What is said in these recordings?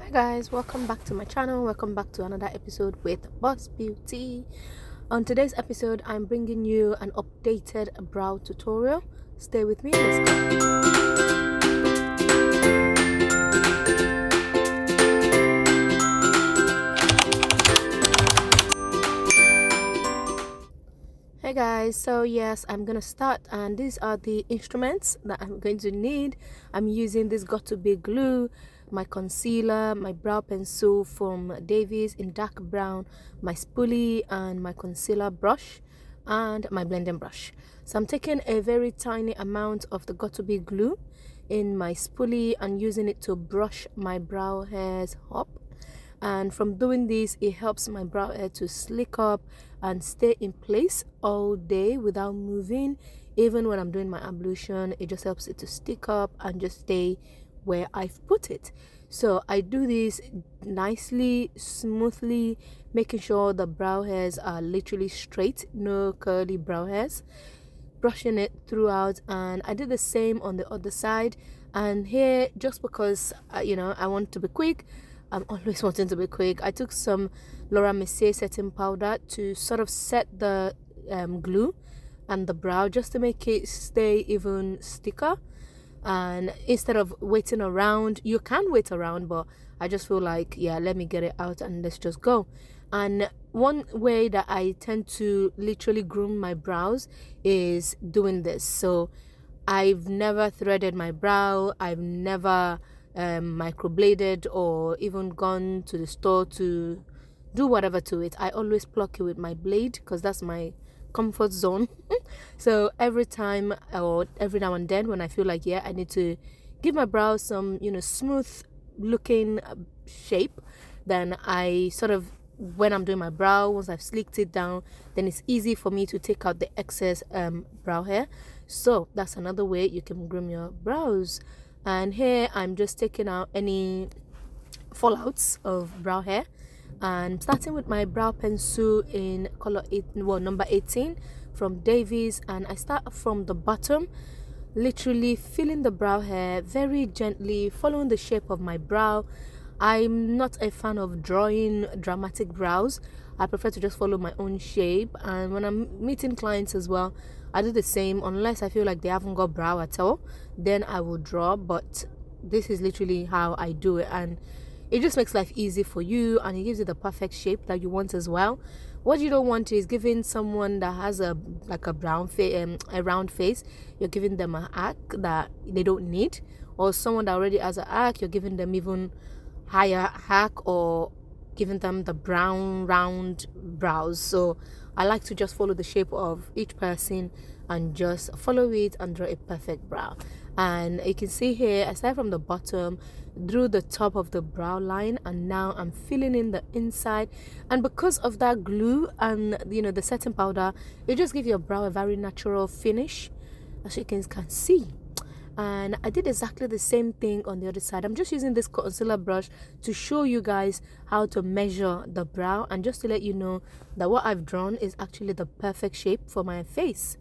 Hi guys, welcome back to my channel. Welcome back to another episode with Boss Beauty. On today's episode, I'm bringing you an updated brow tutorial. Stay with me. Let's go. Hey guys, so yes, I'm gonna start, and these are the instruments that I'm going to need. I'm using this got2b glue, my concealer, my brow pencil from Davies in dark brown, my spoolie, and my concealer brush, and my blending brush. So I'm taking a very tiny amount of the got2b glue in my spoolie and using it to brush my brow hairs up. And from doing this, it helps my brow hair to slick up and stay in place all day without moving. Even when I'm doing my ablution, it just helps it to stick up and just stay where I've put it. So I do this nicely, smoothly, making sure the brow hairs are literally straight, no curly brow hairs, brushing it throughout. And I did the same on the other side. And here, just because I want to be quick, I'm always wanting to be quick, I took some Laura Mercier setting powder to sort of set the glue and the brow, just to make it stay even sticker. And instead of waiting around, you can wait around, but I just feel like, yeah, let me get it out and let's just go. And one way that I tend to literally groom my brows is doing this. So I've never threaded my brow, I've never microbladed or even gone to the store to do whatever to it. I always pluck it with my blade because that's my comfort zone. So every time or every now and then when I feel like, yeah, I need to give my brows some smooth looking shape, then I sort of, when I'm doing my brow, once I've slicked it down, then it's easy for me to take out the excess brow hair. So that's another way you can groom your brows. And here I'm just taking out any fallouts of brow hair, and starting with my brow pencil in number 18 from Davies. And I start from the bottom, literally filling the brow hair very gently, following the shape of my brow. I'm not a fan of drawing dramatic brows. I prefer to just follow my own shape. And when I'm meeting clients as well, I do the same, unless I feel like they haven't got brow at all, then I will draw. But this is literally how I do it, and it just makes life easy for you, and it gives you the perfect shape that you want as well. What you don't want is giving someone that has a round face, you're giving them an arc that they don't need, or someone that already has an arc, you're giving them even higher arc, or giving them the brown round brows. So I like to just follow the shape of each person and just follow it and draw a perfect brow. And you can see here, I start from the bottom, drew the top of the brow line, and now I'm filling in the inside. And because of that glue and the setting powder, it just gives your brow a very natural finish, as you can see. And I did exactly the same thing on the other side. I'm just using this concealer brush to show you guys how to measure the brow, and just to let you know that what I've drawn is actually the perfect shape for my face,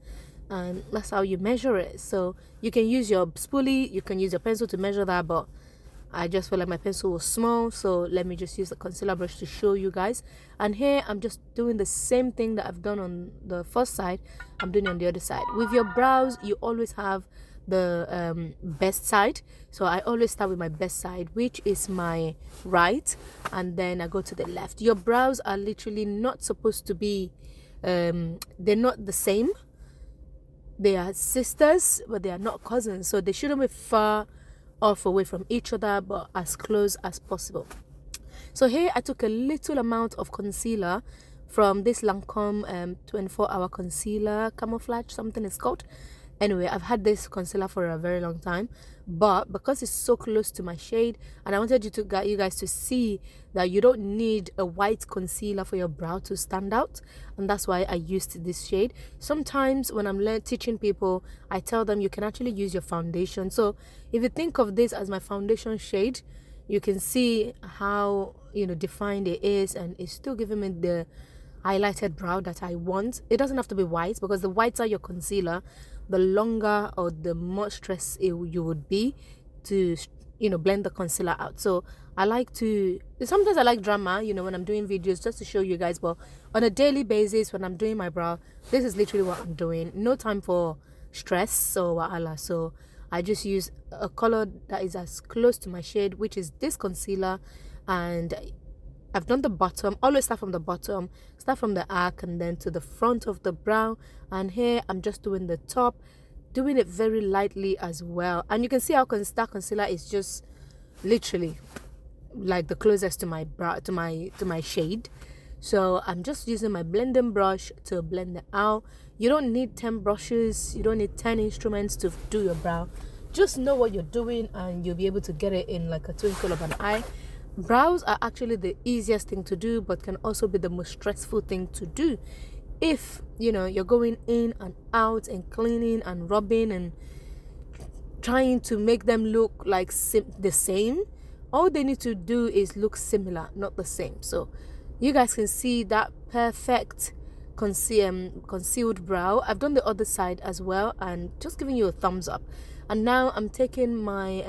and that's how you measure it. So you can use your spoolie, you can use your pencil to measure that, but I just felt like my pencil was small, so let me just use the concealer brush to show you guys. And here I'm just doing the same thing that I've done on the first side, I'm doing on the other side. With your brows, you always have the best side, so I always start with my best side, which is my right, and then I go to the left. Your brows are literally not supposed to be they're not the same. They are sisters, but they are not cousins, so they shouldn't be far off away from each other, but as close as possible. So here I took a little amount of concealer from this Lancome 24-hour concealer camouflage, something it's called. Anyway, I've had this concealer for a very long time, but because it's so close to my shade, and I wanted you guys to see that you don't need a white concealer for your brow to stand out, and that's why I used this shade. Sometimes when I'm teaching people, I tell them you can actually use your foundation. So if you think of this as my foundation shade, you can see how defined it is, and it's still giving me the highlighted brow that I want. It doesn't have to be white, because the whiter your concealer, the longer or the more stress you would be to blend the concealer out. So Sometimes I like drama, you know, when I'm doing videos just to show you guys, but on a daily basis when I'm doing my brow, this is literally what I'm doing. No time for stress or wahala. So I just use a color that is as close to my shade, which is this concealer, and I've done the bottom. Always start from the bottom, start from the arc and then to the front of the brow, and here I'm just doing the top, doing it very lightly as well. And you can see how that concealer is just literally like the closest to my brow, to my shade. So I'm just using my blending brush to blend it out. You don't need 10 brushes, you don't need 10 instruments to do your brow. Just know what you're doing and you'll be able to get it in like a twinkle of an eye. Brows are actually the easiest thing to do, but can also be the most stressful thing to do if you know you're going in and out and cleaning and rubbing and trying to make them look like the same. All they need to do is look similar, not the same. So you guys can see that perfect concealed brow. I've done the other side as well and just giving you a thumbs up. And now I'm taking my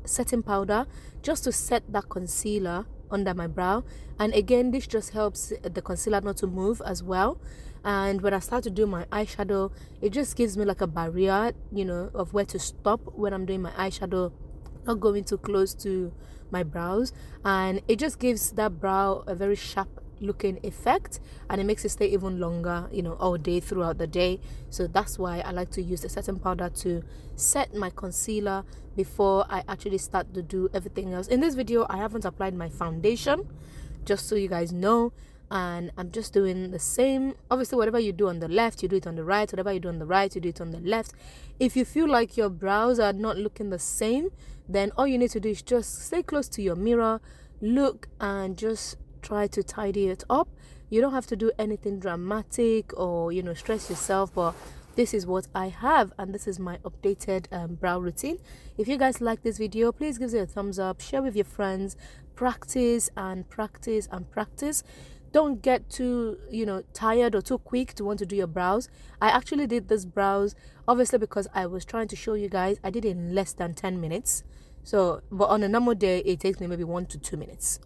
setting powder just to set that concealer under my brow. And again, this just helps the concealer not to move as well. And when I start to do my eyeshadow, it just gives me like a barrier, you know, of where to stop when I'm doing my eyeshadow, not going too close to my brows. And it just gives that brow a very sharp looking effect, and it makes it stay even longer, you know, all day throughout the day. So that's why I like to use the setting powder to set my concealer before I actually start to do everything else. In this video I haven't applied my foundation, just so you guys know, and I'm just doing the same. Obviously whatever you do on the left, you do it on the right. Whatever you do on the right, you do it on the left. If you feel like your brows are not looking the same, then all you need to do is just stay close to your mirror, look, and just try to tidy it up. You don't have to do anything dramatic or, you know, stress yourself, but this is what I have and this is my updated brow routine. If you guys like this video, please give it a thumbs up, share with your friends, practice and practice and practice. Don't get too, you know, tired or too quick to want to do your brows. I actually did this brows obviously because I was trying to show you guys. I did it in less than 10 minutes. So but on a normal day it takes me maybe 1 to 2 minutes.